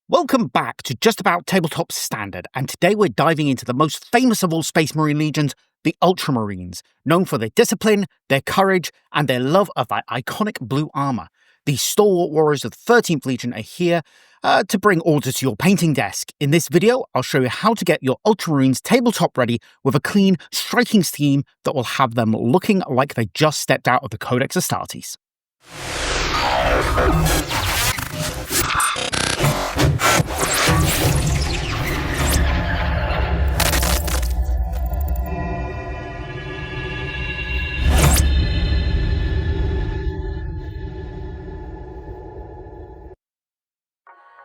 Welcome back to Just About Tabletop Standard, and today we're diving into the most famous of all Space Marine legions, the Ultramarines, known for their discipline, their courage, and their love of that iconic blue armor. These stalwart warriors of the 13th Legion are here to bring order to your painting desk. In this video, I'll show you how to get your Ultramarines tabletop ready with a clean, striking scheme that will have them looking like they just stepped out of the Codex Astartes.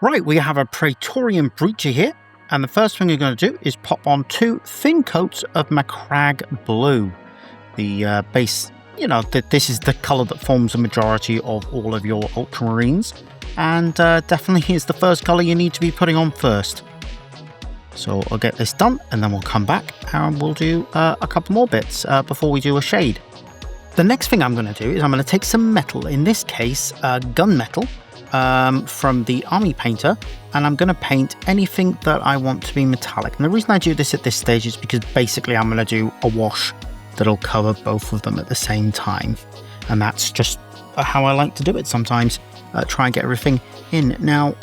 Right, we have a Praetorian Breacher here, and the first thing you're going to do is pop on 2 thin coats of Macgragge blue. The base, this is the colour that forms the majority of all of your Ultramarines, and definitely is the first colour you need to be putting on first. So I'll get this done, and then we'll come back and we'll do a couple more bits before we do a shade. The next thing I'm going to do is I'm going to take some metal, in this case gunmetal, from the army painter, and I'm going to paint anything that I want to be metallic. And the reason I do this at this stage is because basically I'm going to do a wash that'll cover both of them at the same time, and that's just how I like to do it sometimes. Try and get everything in. Now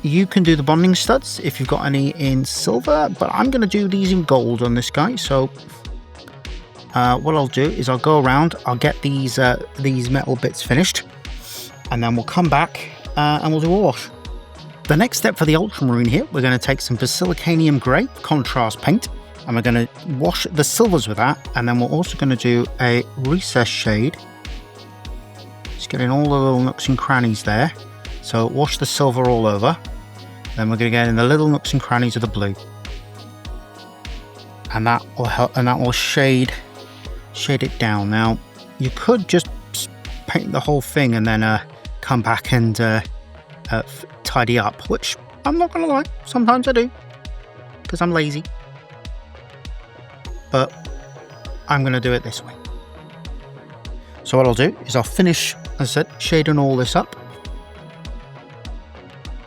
you can do the bonding studs if you've got any in silver, but I'm going to do these in gold on this guy. So what I'll do is I'll go around, I'll get these metal bits finished, and then we'll come back and we'll do a wash. The next step for the Ultramarine here, we're going to take some Basilicanium Grey contrast paint, and we're going to wash the silvers with that, and then we're also going to do a recess shade. Just getting all the little nooks and crannies there. So wash the silver all over, then we're going to get in the little nooks and crannies of the blue, and that will help, and that will shade it down. Now you could just paint the whole thing and then come back and tidy up, which I'm not gonna lie, sometimes I do because I'm lazy, but I'm gonna do it this way. So what I'll do is I'll finish, as I said, shading all this up,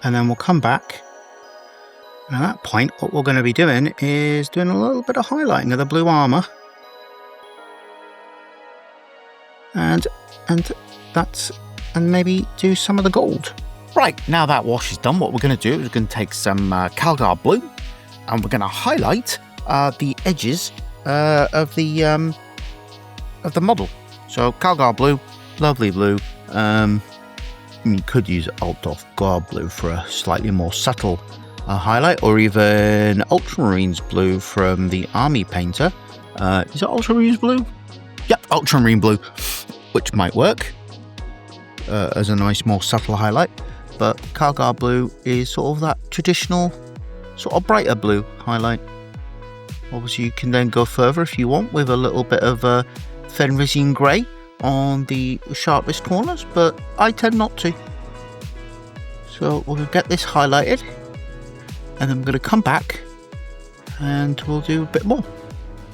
and then we'll come back, and at that point what we're going to be doing is doing a little bit of highlighting of the blue armor, and maybe do some of the gold. Right, now that wash is done, what we're going to do is we're going to take some Calgar blue, and we're going to highlight the edges of the model. So Calgar blue, lovely blue. You could use Ultramarines blue for a slightly more subtle highlight, or even Ultramarines blue from the army painter. Is it Ultramarines blue? Yep, Ultramarine blue, which might work as a nice, more subtle highlight. But Calgar blue is sort of that traditional, sort of brighter blue highlight. Obviously, you can then go further if you want with a little bit of Fenrisian grey on the sharpest corners, but I tend not to. So we'll get this highlighted, and then we're going to come back and we'll do a bit more.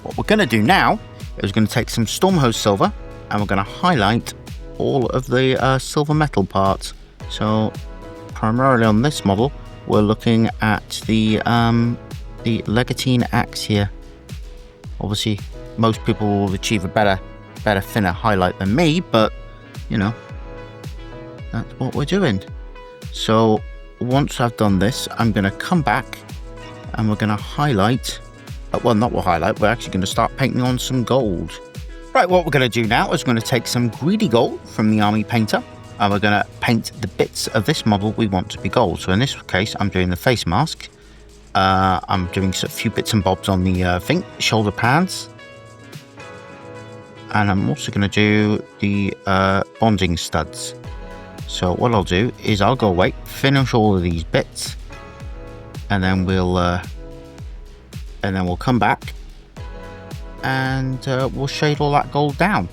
What we're going to do now is we're going to take some Stormhose silver, and we're going to highlight all of the silver metal parts. So primarily on this model, we're looking at the Legatine axe here. Obviously, most people will achieve a better, thinner highlight than me, but that's what we're doing. So once I've done this, I'm going to come back and we're going to highlight. Well, not we'll highlight, we're actually going to start painting on some gold. Right, what we're going to do now is we're going to take some Greedy Gold from the army painter, and we're going to paint the bits of this model we want to be gold. So in this case, I'm doing the face mask. I'm doing a few bits and bobs on the shoulder pads. And I'm also going to do the bonding studs. So what I'll do is I'll go away, finish all of these bits, and then we'll come back and we'll shade all that gold down.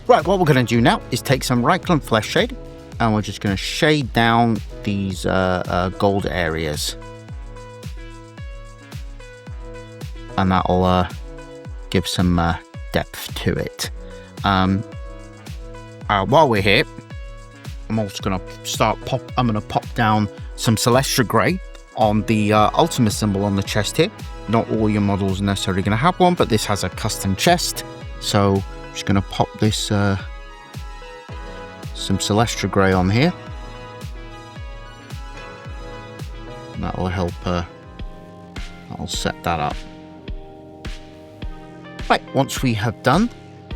Right, what we're going to do now is take some Reikland Flesh Shade, and we're just going to shade down these gold areas, and that'll give some depth to it. While we're here, I'm also going to I'm going to pop down some Celestia Grey on the Ultima symbol on the chest here. Not all your models are necessarily going to have one, but this has a custom chest. So I'm just going to pop this some Celestia Grey on here. That'll help. I'll set that up. Right, once we have done,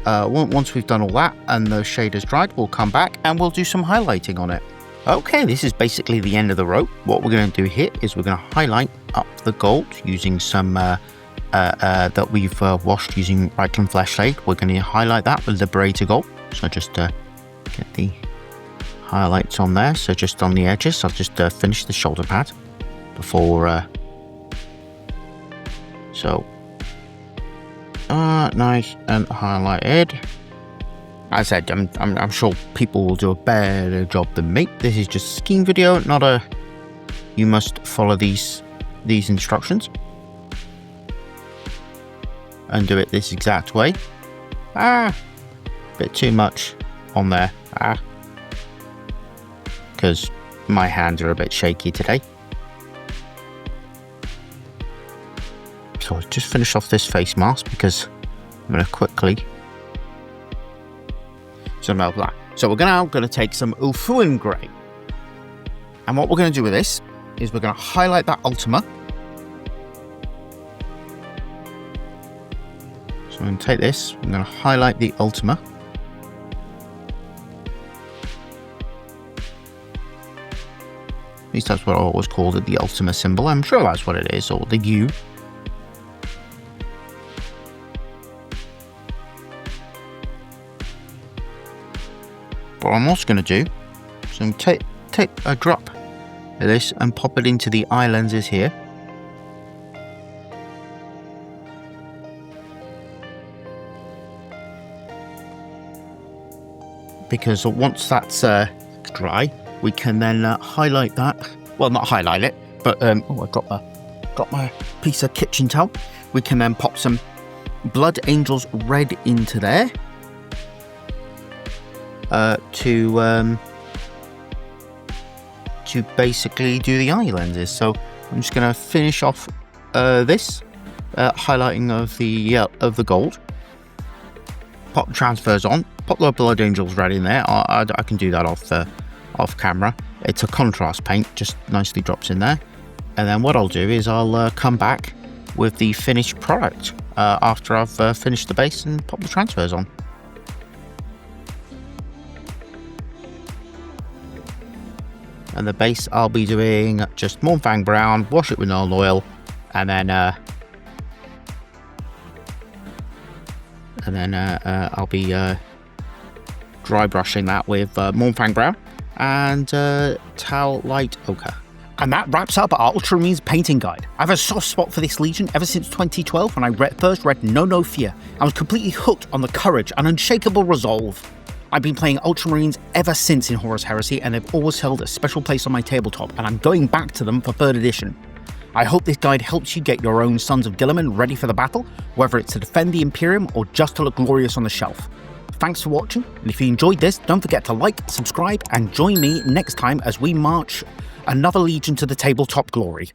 once we've done all that and the shaders dried, we'll come back and we'll do some highlighting on it. Okay, this is basically the end of the rope. What we're going to do here is we're going to highlight up the gold using some that we've washed using Reikland Fleshblade. We're going to highlight that with Liberator Gold. So just get the highlights on there. So just on the edges, I'll just finish the shoulder pad before. So nice and highlighted. As I said, I'm sure people will do a better job than me. This is just a scheme video, not a. You must follow these instructions and do it this exact way. Bit too much on there. Because my hands are a bit shaky today. So I'll just finish off this face mask because I'm going to quickly. So we're going to take some Ulfuan Grey. And what we're going to do with this is we're going to highlight that Ultima. So I'm going to take this, I'm going to highlight the Ultima. At least that's what I always called it, the Ultima symbol. I'm sure that's what it is, or the U. What I'm also going to do is I'm going to take a drop of this and pop it into the eye lenses here. Because once that's dry, we can then highlight that. Well, not highlight it, but I've got my piece of kitchen towel. We can then pop some Blood Angels Red into there. To basically do the eye lenses. So I'm just going to finish off this highlighting of the gold. Pop the transfers on. Pop the Blood Angels Red in there. I can do that off camera. It's a contrast paint, just nicely drops in there. And then what I'll do is I'll come back with the finished product after I've finished the base and pop the transfers on. And the base, I'll be doing just Mournfang Brown, wash it with Null Oil, and then I'll be dry brushing that with Mournfang Brown and Tal Light Ochre. And that wraps up our Ultramarines painting guide. I have a soft spot for this legion ever since 2012 when I first read No Fear. I was completely hooked on the courage and unshakable resolve. I've been playing Ultramarines ever since in Horus Heresy, and they've always held a special place on my tabletop, and I'm going back to them for 3rd edition. I hope this guide helps you get your own Sons of Guilliman ready for the battle, whether it's to defend the Imperium or just to look glorious on the shelf. Thanks for watching, and if you enjoyed this, don't forget to like, subscribe, and join me next time as we march another legion to the tabletop glory.